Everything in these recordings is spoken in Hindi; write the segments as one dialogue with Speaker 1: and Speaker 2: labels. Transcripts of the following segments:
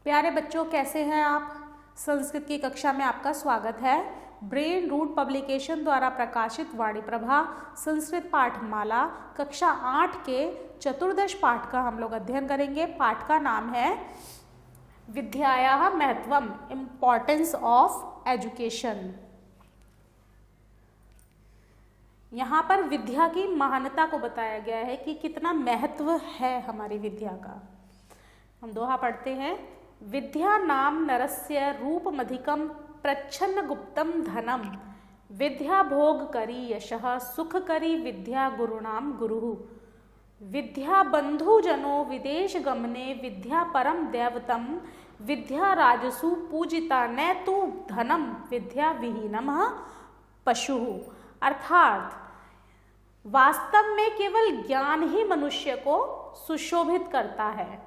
Speaker 1: प्यारे बच्चों, कैसे हैं आप? संस्कृत की कक्षा में आपका स्वागत है। ब्रेन रूट पब्लिकेशन द्वारा प्रकाशित वाणी प्रभा संस्कृत पाठमाला कक्षा 8 के चतुर्दश पाठ का हम लोग अध्ययन करेंगे। पाठ का नाम है विद्यायाः महत्वम, इम्पॉर्टेंस ऑफ एजुकेशन। यहाँ पर विद्या की महानता को बताया गया है कि कितना महत्व है हमारी विद्या का। हम दोहा पढ़ते हैं। विद्या नाम नरस्य रूपमधिकं प्रच्छन्न गुप्तम धनम, विद्या भोग करी यशः सुख करी विद्या गुरुणाम गुरुः, विद्या बंधु जनो विदेश गमने विद्या परम दैवतम, विद्या राजसु पूजिता न तु धनम विद्या विहीनम पशुः। अर्थात वास्तव में केवल ज्ञान ही मनुष्य को सुशोभित करता है।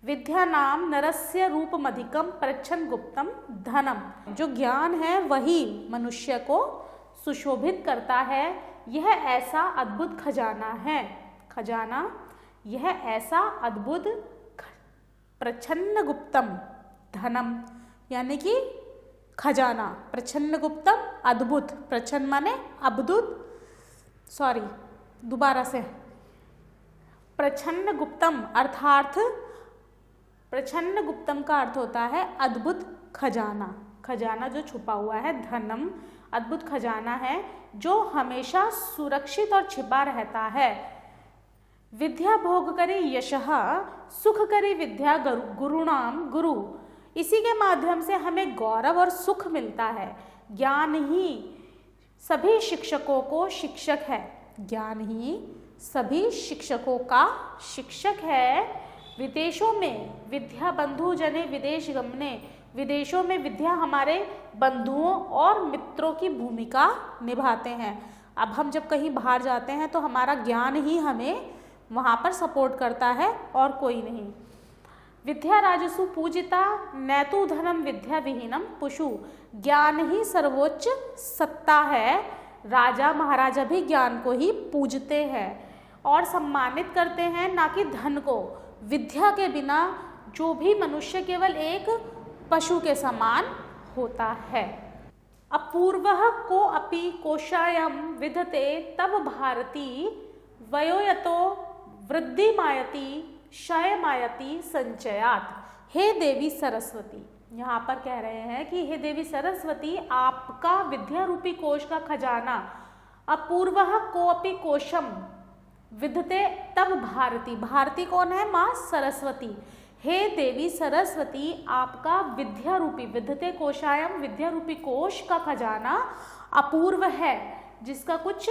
Speaker 1: विद्या नाम नरस्य रूपमधिकम प्रच्छन्न गुप्तम धनम, जो ज्ञान है वही मनुष्य को सुशोभित करता है। यह ऐसा अद्भुत खजाना है, यह ऐसा अद्भुत प्रच्छन्न गुप्तम धनम यानी कि खजाना, प्रच्छन्न गुप्तम अद्भुत, प्रच्छन्न माने अद्भुत, दोबारा से, प्रच्छन्न गुप्तम अर्थात प्रच्छन्न गुप्तम का अर्थ होता है अद्भुत खजाना। खजाना जो छुपा हुआ है, धनम अद्भुत खजाना है जो हमेशा सुरक्षित और छिपा रहता है। विद्या भोग करे यशः, सुख करे विद्या गुरुणाम गुरु, इसी के माध्यम से हमें गौरव और सुख मिलता है। ज्ञान ही सभी शिक्षकों को शिक्षक है, ज्ञान ही सभी शिक्षकों का शिक्षक है। विदेशों में विद्या बंधु जने विदेश गमने, विदेशों में विद्या हमारे बंधुओं और मित्रों की भूमिका निभाते हैं। अब हम जब कहीं बाहर जाते हैं तो हमारा ज्ञान ही हमें वहाँ पर सपोर्ट करता है और कोई नहीं। विद्या राजसु पूजिता न तु धनम विद्या विहीनम पुषु, ज्ञान ही सर्वोच्च सत्ता है। राजा महाराजा भी ज्ञान को ही पूजते हैं और सम्मानित करते हैं, ना कि धन को। विद्या के बिना जो भी मनुष्य केवल एक पशु के समान होता है। अपूर्वः को अपि कोशायं विधते तब भारती, वयोयतो वृद्धिमायति क्षयमायति संचयात्। हे देवी सरस्वती, यहाँ पर कह रहे हैं कि हे देवी सरस्वती, आपका विद्या रूपी कोश का खजाना, अपूर्वः कोऽपि कोशम विधते तब भारती, भारती कौन है? माँ सरस्वती। हे देवी सरस्वती, आपका विद्या रूपी, विधते कोशायम विद्या रूपी कोश का खजाना अपूर्व है, जिसका कुछ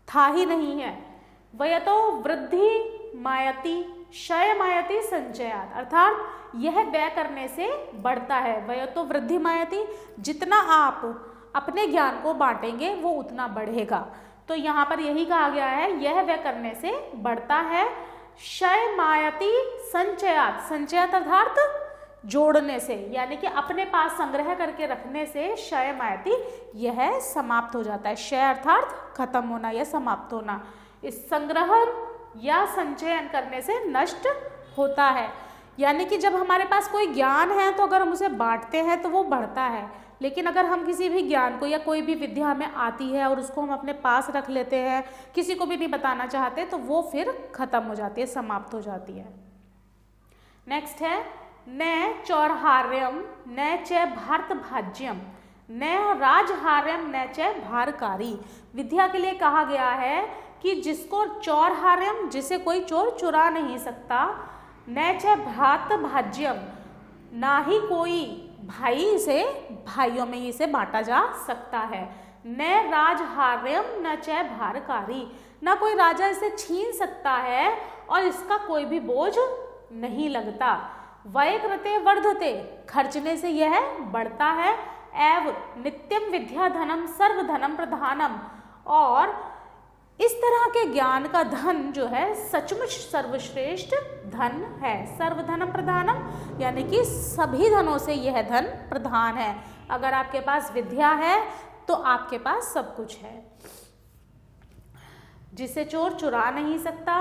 Speaker 1: था ही नहीं है। वयतो वृद्धि मायति क्षय मायति संचयात, अर्थात यह व्यय करने से बढ़ता है। वयतो वृद्धि मायति, जितना आप अपने ज्ञान को बांटेंगे वो उतना बढ़ेगा। तो यहाँ पर यही कहा गया है, यह व्यय करने से बढ़ता है। क्षय मायति संचयात, संचयात अर्थात जोड़ने से, यानी कि अपने पास संग्रह करके रखने से क्षय मायति, यह समाप्त हो जाता है। क्षय अर्थात खत्म होना या समाप्त होना। इस संग्रह या संचयन करने से नष्ट होता है। यानी कि जब हमारे पास कोई ज्ञान है तो अगर हम उसे बांटते हैं तो वो बढ़ता है, लेकिन अगर हम किसी भी ज्ञान को या कोई भी विद्या हमें आती है और उसको हम अपने पास रख लेते हैं, किसी को भी नहीं बताना चाहते, तो वो फिर खत्म हो जाती है, समाप्त हो जाती है। नेक्स्ट है न चौरहार्यम न च भारत भाज्यम न राजहार्यम न च भारकारी। विद्या के लिए कहा गया है कि जिसको चौरहार्यम, जिसे कोई चोर चुरा नहीं सकता, न च भ्रात भाज्यम, ना ही कोई भाई से भाइयों में इसे बांटा जा सकता है। न राजहार्यम न च भारकारी, ना कोई राजा इसे छीन सकता है और इसका कोई भी बोझ नहीं लगता। व्यय कृते वर्धते, खर्चने से यह बढ़ता है। एव नित्यम विद्या धनम सर्वधनम प्रधानम, और इस तरह के ज्ञान का धन जो है सचमुच सर्वश्रेष्ठ धन है। सर्वधनम प्रधानम यानी कि सभी धनों से यह धन प्रधान है। अगर आपके पास विद्या है तो आपके पास सब कुछ है। जिसे चोर चुरा नहीं सकता,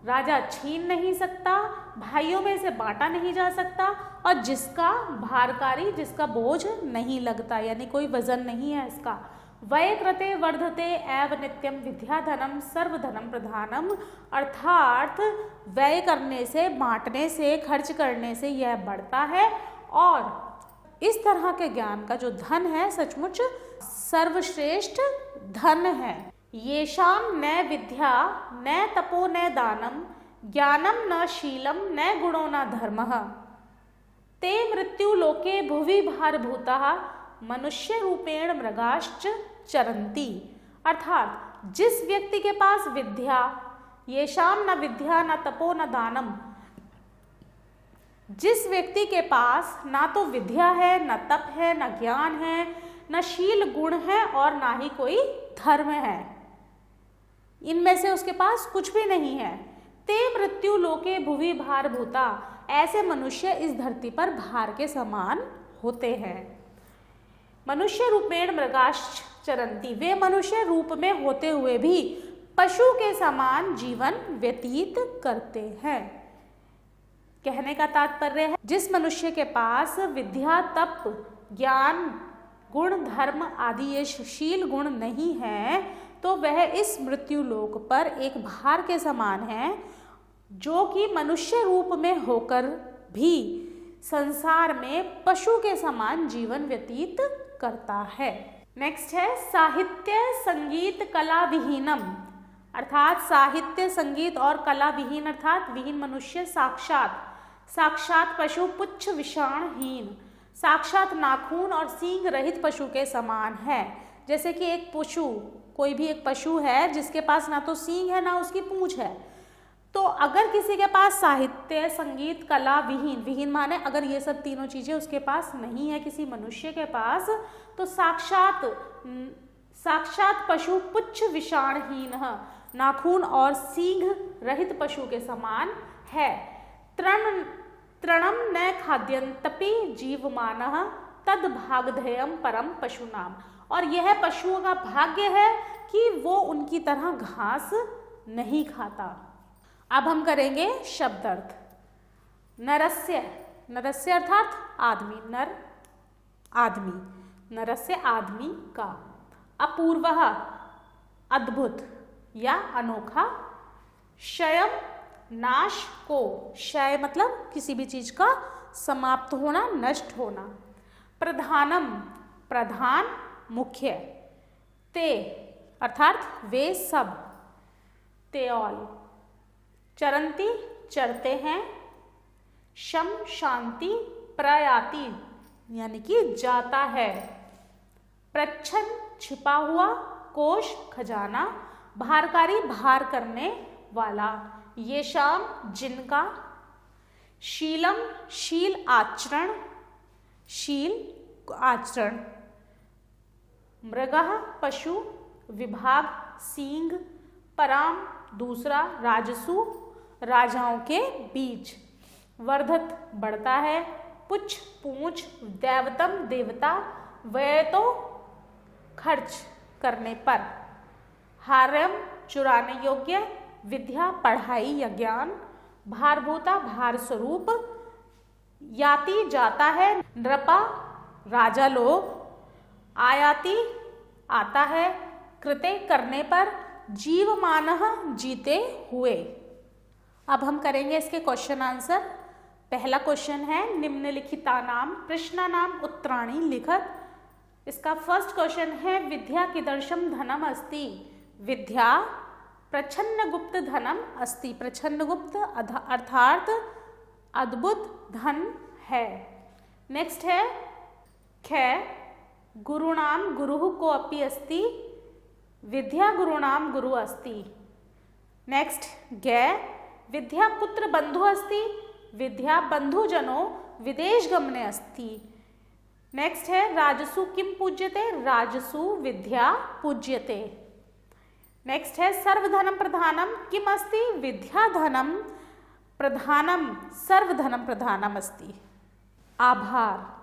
Speaker 1: राजा छीन नहीं सकता, भाइयों में से बांटा नहीं जा सकता, और जिसका भारकारी, जिसका बोझ नहीं लगता, यानी कोई वजन नहीं है इसका। व्यय कृते वर्धते एव नित्यम विद्याधनम सर्वधनम प्रधानम, अर्थात व्यय करने से, बांटने से, खर्च करने से यह बढ़ता है, और इस तरह के ज्ञान का जो धन है सचमुच सर्वश्रेष्ठ धन है। येषाम न विद्या न तपो न दानम ज्ञानम न शीलम न गुणो न धर्मः ते मृत्यु लोके भुवि भारभूताः मनुष्य रूपेण मृगाश्च चरन्ति। अर्थात जिस व्यक्ति के पास विद्या, येषाम न विद्या न तपो न दानम, जिस व्यक्ति के पास ना तो विद्या है, न तप है, न ज्ञान है, न शील गुण है, और ना ही कोई धर्म है, इनमें से उसके पास कुछ भी नहीं है। ते मृत्यु लोके भुवि भारभूता, ऐसे मनुष्य इस धरती पर भार के समान होते हैं। मनुष्य रूपेण मृगाश्च चरन्ति, वे मनुष्य रूप में होते हुए भी पशु के समान जीवन व्यतीत करते हैं। कहने का तात्पर्य है जिस मनुष्य के पास विद्या, तप, ज्ञान, गुण, धर्म आदि ये शील गुण नहीं है, तो वह इस मृत्यु लोक पर एक भार के समान है, जो कि मनुष्य रूप में होकर भी संसार में पशु के समान जीवन व्यतीत करता है। नेक्स्ट है साहित्य संगीत कला विहीनम, अर्थात साहित्य, संगीत और कला विहीन, अर्थात विहीन मनुष्य साक्षात पशु पुच्छ विषाणहीन, साक्षात नाखून और सींग रहित पशु के समान है। जैसे कि एक पशु, कोई भी एक पशु है जिसके पास ना तो सींग है ना उसकी पूंछ है, तो अगर किसी के पास साहित्य, संगीत, कला विहीन, विहीन माने अगर ये सब तीनों चीजें उसके पास नहीं है किसी मनुष्य के पास, तो साक्षात पशु पुच्छ विषाणहीन, नाखून और सींग रहित पशु के समान है। तृणम न खाद्यंतपि जीवमानः तद भागधेयम परम पशुनाम, और यह पशुओं का भाग्य है कि वो उनकी तरह घास नहीं खाता। अब हम करेंगे शब्दार्थ। नरस्य, नरस्य अर्थात आदमी, नर आदमी, नरस्य आदमी का। अपूर्वः अद्भुत या अनोखा। क्षयम नाश को, क्षय मतलब किसी भी चीज का समाप्त होना, नष्ट होना। प्रधानम प्रधान, मुख्य। ते अर्थात वे सब, ते ऑल। चरंती चरते हैं। शम शांति, प्रयाति यानी कि जाता है। प्रच्छन्न छिपा हुआ, कोश खजाना, भारकारी भार करने वाला। येषाम जिनका। शीलम शील आचरण, शील आचरण। मृगः पशु, विभाग सींग। पराम दूसरा, राजसु राजाओं के बीच। वर्धत बढ़ता है। पुच्छ पूंछ। दैवतम देवता, व्यय तो खर्च करने पर। हार्यम चुराने योग्य। विद्या पढ़ाई या ज्ञान। भारभूता भार स्वरूप। याति जाता है। नृपा राजा लोग। आयाति आता है। कृते करने पर। जीवमानः जीते हुए। अब हम करेंगे इसके क्वेश्चन आंसर। पहला क्वेश्चन है निम्नलिखितानाम प्रश्नानाम उत्तराणि लिखत। इसका फर्स्ट क्वेश्चन है विद्या कीदृशं धनम अस्ति। विद्या प्रच्छन्नगुप्त धनम अस्ति। प्रच्छन्नगुप्त अर्थात अद्भुत धन है। नेक्स्ट है ख गुरुणाम गुरुः को अपि अस्ति। विद्या गुरुणाम गुरु अस्ति। नेक्स्ट ग विद्या पुत्र बंधु अस्ति। विद्या बंधुजनो विदेश गमने अस्ति। नेक्स्ट है राजसु किम पूज्यते। राजसु विद्या पूज्यते। नेक्स्ट है सर्वधनम प्रधानम किम अस्ति। विद्या धनम प्रधानम सर्वधनम प्रधानम अस्ति। आभार।